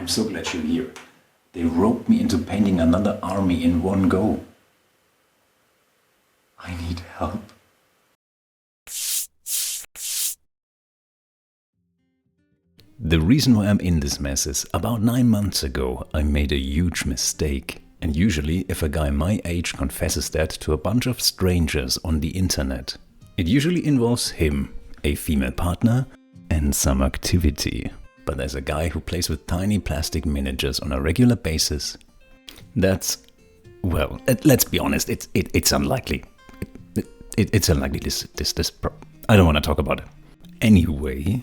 I'm so glad you're here. They roped me into painting another army in one go. I need help. The reason why I'm in this mess is about 9 months ago I made a huge mistake. And usually if a guy my age confesses that to a bunch of strangers on the internet, it usually involves him, a female partner, and some activity. But as a guy who plays with tiny plastic miniatures on a regular basis, that's, well, let's be honest, it's unlikely. It's unlikely I don't want to talk about it. Anyway,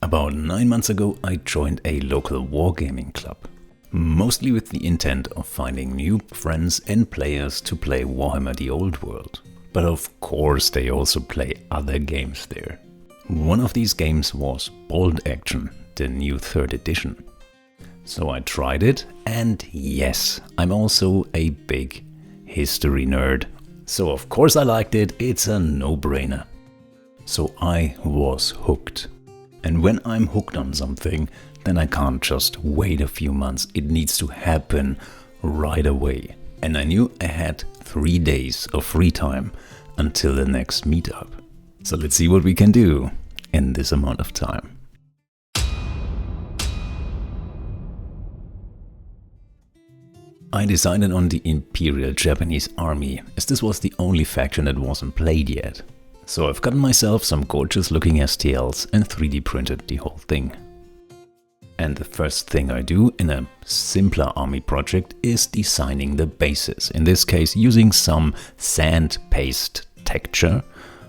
about 9 months ago I joined a local wargaming club. Mostly with the intent of finding new friends and players to play Warhammer the Old World. But of course they also play other games there. One of these games was Bolt Action, the new 3rd edition. So I tried it, and yes, I'm also a big history nerd. So of course I liked it, it's a no-brainer. So I was hooked. And when I'm hooked on something, then I can't just wait a few months, it needs to happen right away. And I knew I had 3 days of free time until the next meetup. So let's see what we can do in this amount of time. I decided on the Imperial Japanese Army, as this was the only faction that wasn't played yet. So I've gotten myself some gorgeous looking STLs and 3D printed the whole thing. And the first thing I do in a simpler army project is designing the bases. In this case using some sand paste texture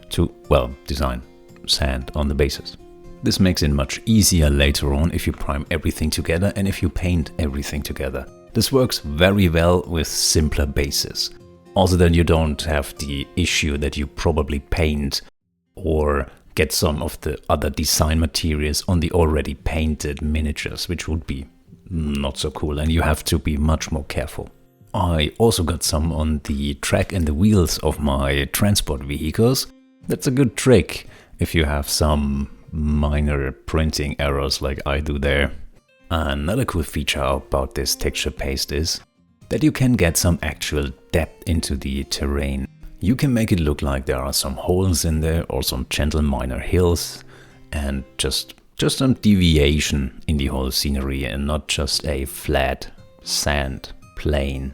to, well, design sand on the bases. This makes it much easier later on if you prime everything together and if you paint everything together. This works very well with simpler bases. Also then you don't have the issue that you probably paint or get some of the other design materials on the already painted miniatures, which would be not so cool and you have to be much more careful. I also got some on the track and the wheels of my transport vehicles. That's a good trick if you have some minor printing errors like I do there. Another cool feature about this texture paste is that you can get some actual depth into the terrain. You can make it look like there are some holes in there or some gentle minor hills and just some deviation in the whole scenery and not just a flat sand plain.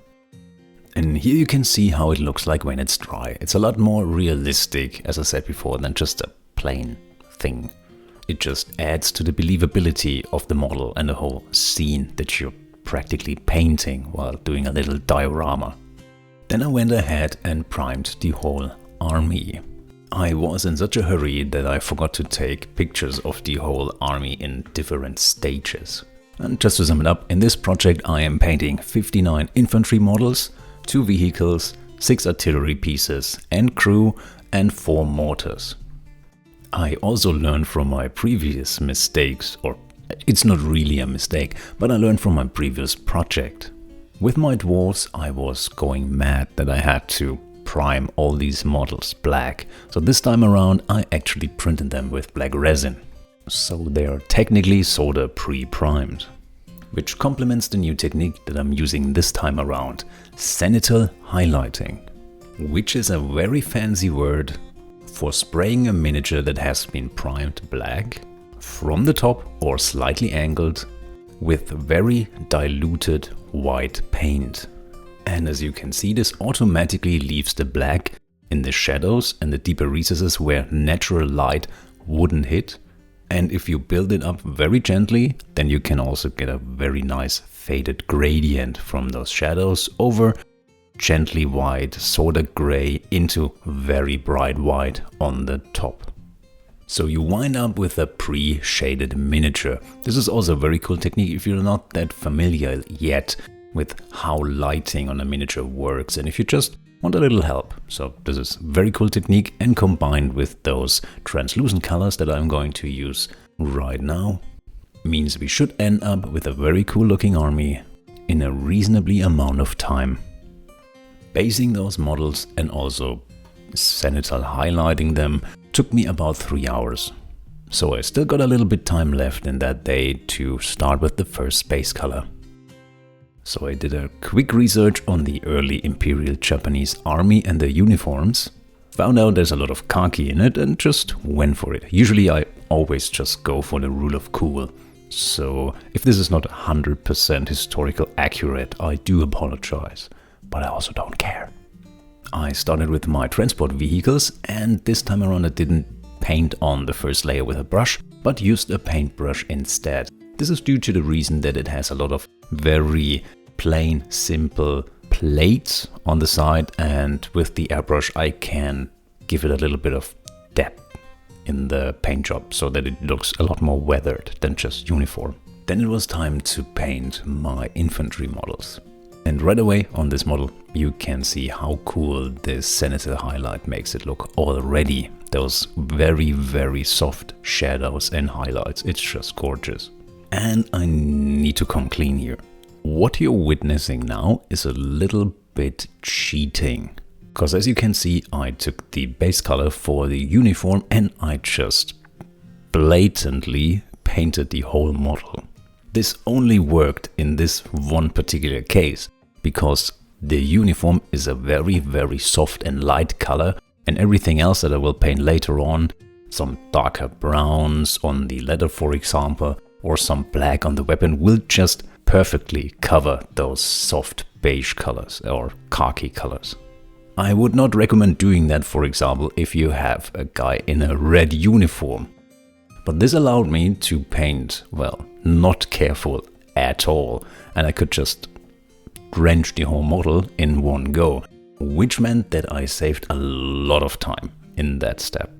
And here you can see how it looks like when it's dry. It's a lot more realistic, as I said before, than just a plain thing. It just adds to the believability of the model and the whole scene that you're practically painting while doing a little diorama. Then I went ahead and primed the whole army. I was in such a hurry that I forgot to take pictures of the whole army in different stages. And just to sum it up, in this project I am painting 59 infantry models, 2 vehicles, 6 artillery pieces and crew and 4 mortars. I also learned from my previous mistakes, or it's not really a mistake, but I learned from my previous project. With my dwarves I was going mad that I had to prime all these models black, so this time around I actually printed them with black resin. So they are technically sorta pre-primed. Which complements the new technique that I'm using this time around, zenithal highlighting. Which is a very fancy word for spraying a miniature that has been primed black from the top or slightly angled with very diluted white paint. And as you can see, this automatically leaves the black in the shadows and the deeper recesses where natural light wouldn't hit. And if you build it up very gently, then you can also get a very nice faded gradient from those shadows over gently white, sorta gray into very bright white on the top. So you wind up with a pre-shaded miniature. This is also a very cool technique if you're not that familiar yet with how lighting on a miniature works and if you just want a little help. So this is a very cool technique, and combined with those translucent colors that I'm going to use right now means we should end up with a very cool looking army in a reasonably amount of time. Basing those models and also zenithal highlighting them took me about 3 hours. So I still got a little bit time left in that day to start with the first base color. So I did a quick research on the early Imperial Japanese army and their uniforms. Found out there's a lot of khaki in it and just went for it. Usually I always just go for the rule of cool. So if this is not 100% historical accurate, I do apologize. But I also don't care. I started with my transport vehicles, and this time around I didn't paint on the first layer with a brush, but used a paintbrush instead. This is due to the reason that it has a lot of very plain, simple plates on the side, and with the airbrush I can give it a little bit of depth in the paint job so that it looks a lot more weathered than just uniform. Then it was time to paint my infantry models. And right away on this model you can see how cool this senator highlight makes it look already. Those very soft shadows and highlights, it's just gorgeous. And I need to come clean here. What you're witnessing now is a little bit cheating. Because as you can see, I took the base color for the uniform and I just blatantly painted the whole model. This only worked in this one particular case, because the uniform is a very soft and light color, and everything else that I will paint later on, some darker browns on the leather for example, or some black on the weapon, will just perfectly cover those soft beige colors or khaki colors. I would not recommend doing that, for example, if you have a guy in a red uniform. But this allowed me to paint, well, not careful at all, and I could just drench the whole model in one go, which meant that I saved a lot of time in that step.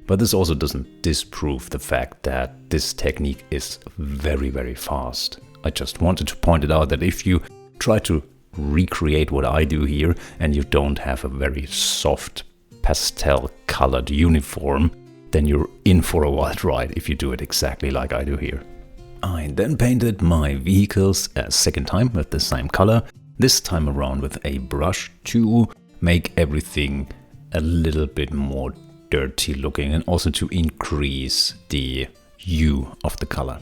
But this also doesn't disprove the fact that this technique is very fast. I just wanted to point it out that if you try to recreate what I do here and you don't have a very soft pastel colored uniform, then you're in for a wild ride if you do it exactly like I do here. I then painted my vehicles a second time with the same color, this time around with a brush to make everything a little bit more dirty looking and also to increase the hue of the color.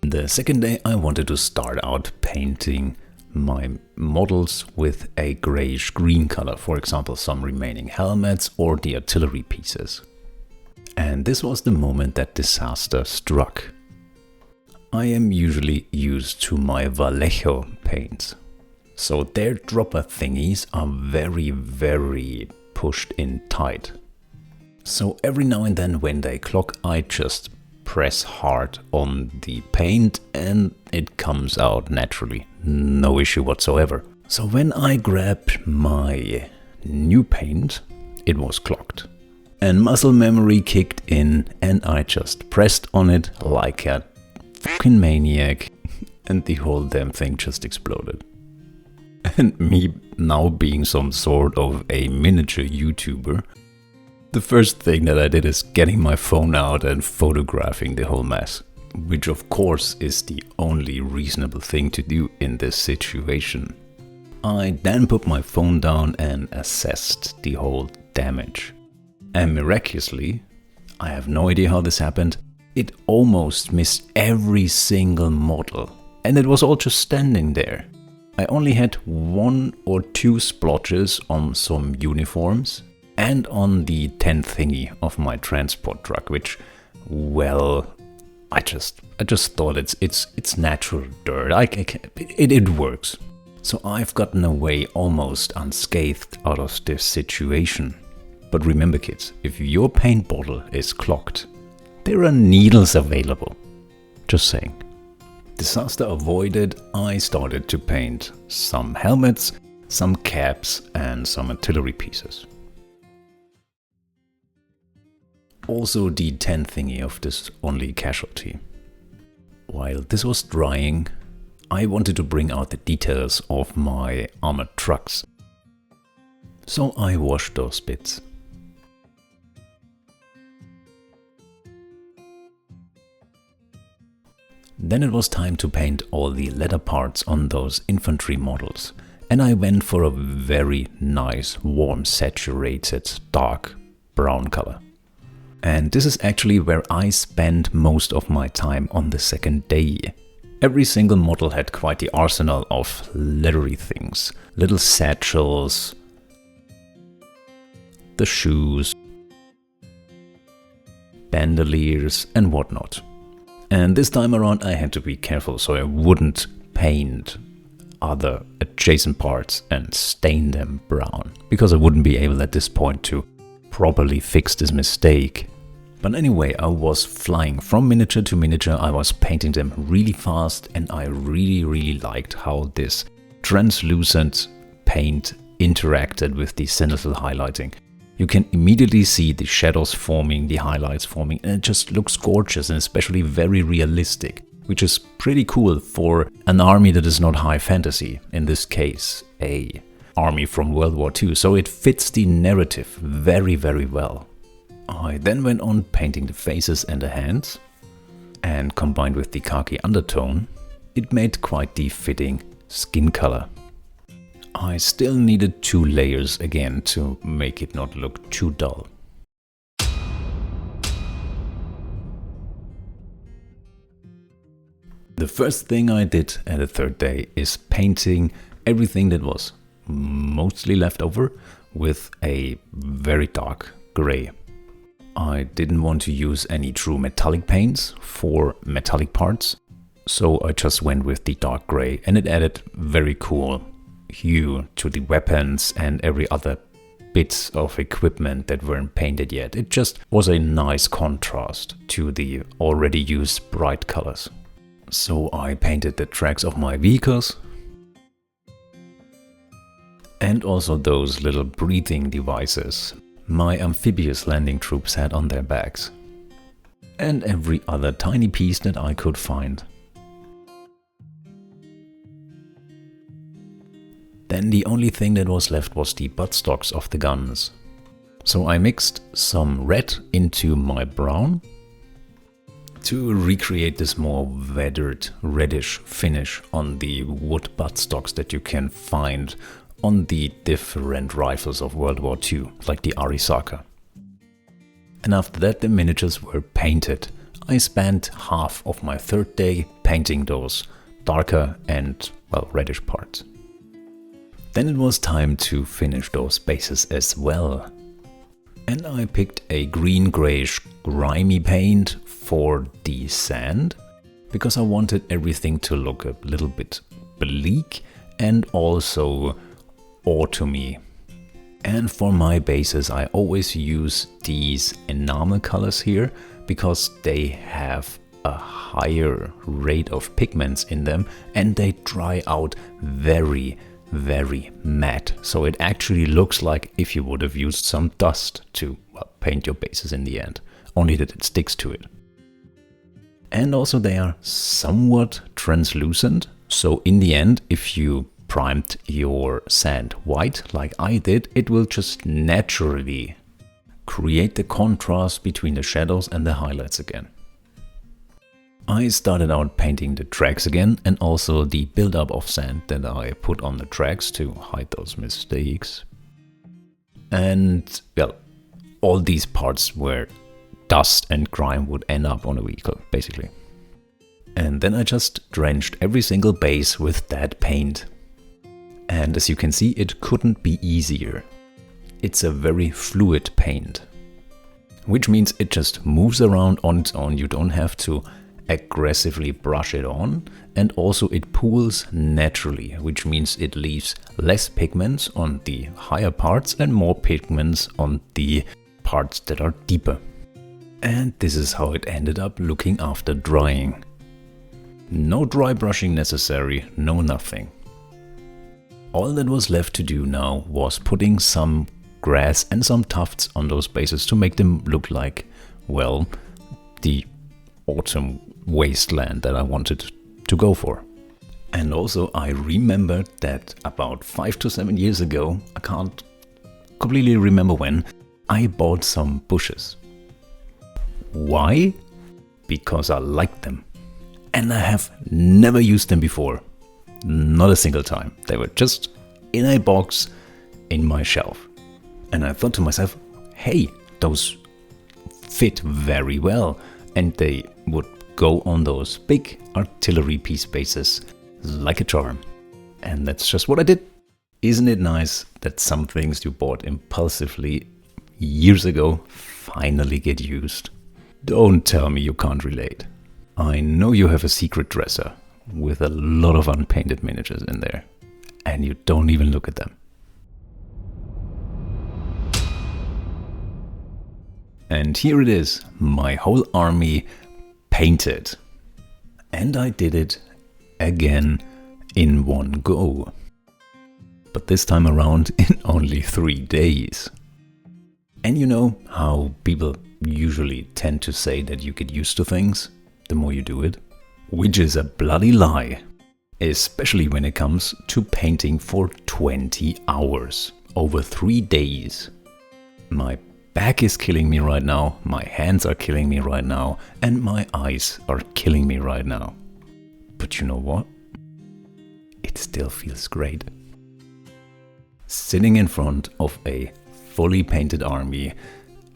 The second day I wanted to start out painting my models with a grayish green color, for example some remaining helmets or the artillery pieces. And this was the moment that disaster struck. I am usually used to my Vallejo paints, so their dropper thingies are very pushed in tight. So every now and then when they clog, I just press hard on the paint and it comes out naturally, no issue whatsoever. So when I grabbed my new paint, it was clogged. And muscle memory kicked in and I just pressed on it like a fucking maniac and the whole damn thing just exploded. And me now being some sort of a miniature YouTuber, the first thing that I did is getting my phone out and photographing the whole mess, which of course is the only reasonable thing to do in this situation. I then put my phone down and assessed the whole damage. And miraculously, I have no idea how this happened, it almost missed every single model, and it was all just standing there. I only had 1 or 2 splotches on some uniforms and on the tent thingy of my transport truck, which, well, I just thought it's natural dirt. It works. So I've gotten away almost unscathed out of this situation. But remember kids, if your paint bottle is clogged, there are needles available. Just saying. Disaster avoided, I started to paint some helmets, some caps and some artillery pieces. Also the tent thingy of this only casualty. While this was drying, I wanted to bring out the details of my armored trucks. So I washed those bits. Then it was time to paint all the leather parts on those infantry models. and I went for a very nice, warm, saturated, dark brown color. And this is actually where I spent most of my time on the second day. Every single model had quite the arsenal of leathery things, little satchels, the shoes, bandoliers and whatnot. And this time around I had to be careful so I wouldn't paint other adjacent parts and stain them brown, because I wouldn't be able at this point to properly fix this mistake. But anyway, I was flying from miniature to miniature, I was painting them really fast, and I really liked how this translucent paint interacted with the zenithal highlighting. You can immediately see the shadows forming, the highlights forming, and it just looks gorgeous and especially very realistic, which is pretty cool for an army that is not high fantasy, in this case a army from World War II, so it fits the narrative very well. I then went on painting the faces and the hands, and combined with the khaki undertone, it made quite the fitting skin color. I still needed 2 layers again to make it not look too dull. The first thing I did at the third day is painting everything that was mostly left over with a very dark gray. I didn't want to use any true metallic paints for metallic parts, so I just went with the dark gray, and it added very cool hue to the weapons and every other bits of equipment that weren't painted yet. It just was a nice contrast to the already used bright colors. So I painted the tracks of my vehicles and also those little breathing devices my amphibious landing troops had on their backs, and every other tiny piece that I could find. Then the only thing that was left was the buttstocks of the guns. So I mixed some red into my brown to recreate this more weathered reddish finish on the wood buttstocks that you can find on the different rifles of World War II, like the Arisaka. And after that the miniatures were painted. I spent half of my third day painting those darker and, well, reddish parts. Then it was time to finish those bases as well. And I picked a green-grayish grimy paint for the sand, because I wanted everything to look a little bit bleak and also autumny. And for my bases I always use these enamel colors here, because they have a higher rate of pigments in them and they dry out very matte, so it actually looks like if you would have used some dust to, well, paint your bases in the end, only that it sticks to it. And also they are somewhat translucent, so in the end if you primed your sand white like I did, it will just naturally create the contrast between the shadows and the highlights again. I started out painting the tracks again, and also the buildup of sand that I put on the tracks to hide those mistakes. And, well, all these parts where dust and grime would end up on a vehicle, basically. And then I just drenched every single base with that paint. And as you can see, it couldn't be easier. It's a very fluid paint, which means it just moves around on its own. You don't have to aggressively brush it on, and also it pools naturally, which means it leaves less pigments on the higher parts and more pigments on the parts that are deeper. And this is how it ended up looking after drying. No dry brushing necessary, no nothing. All that was left to do now was putting some grass and some tufts on those bases to make them look like, well, the autumn wasteland that I wanted to go for. And also I remembered that about 5 to 7 years ago, I can't completely remember when, I bought some bushes. Why? Because I liked them. And I have never used them before. Not a single time. They were just in a box in my shelf. And I thought to myself, hey, those fit very well, and they would go on those big artillery piece bases like a charm. And that's just what I did. Isn't it nice that some things you bought impulsively years ago finally get used? Don't tell me you can't relate. I know you have a secret dresser with a lot of unpainted miniatures in there, and you don't even look at them. And here it is, my whole army painted. And I did it again in one go. But this time around in only 3 days. And you know how people usually tend to say that you get used to things the more you do it? Which is a bloody lie. Especially when it comes to painting for 20 hours over 3 days. My back is killing me right now, my hands are killing me right now, and my eyes are killing me right now. But you know what? It still feels great. Sitting in front of a fully painted army,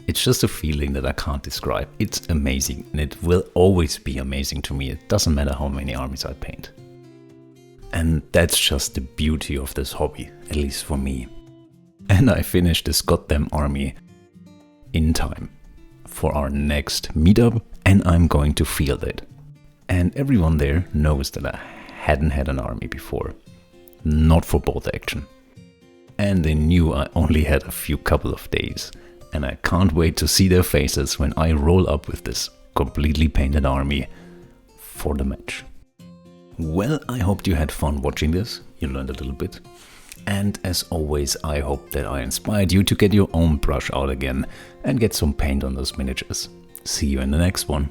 it's just a feeling that I can't describe. It's amazing, and it will always be amazing to me. It doesn't matter how many armies I paint. And that's just the beauty of this hobby, at least for me. And I finished this goddamn army in time for our next meetup, and I'm going to field it. And everyone there knows that I hadn't had an army before, not for bolt action. And they knew I only had a few couple of days, and I can't wait to see their faces when I roll up with this completely painted army for the match. Well, I hoped you had fun watching this, you learned a little bit. And as always, I hope that I inspired you to get your own brush out again and get some paint on those miniatures. See you in the next one.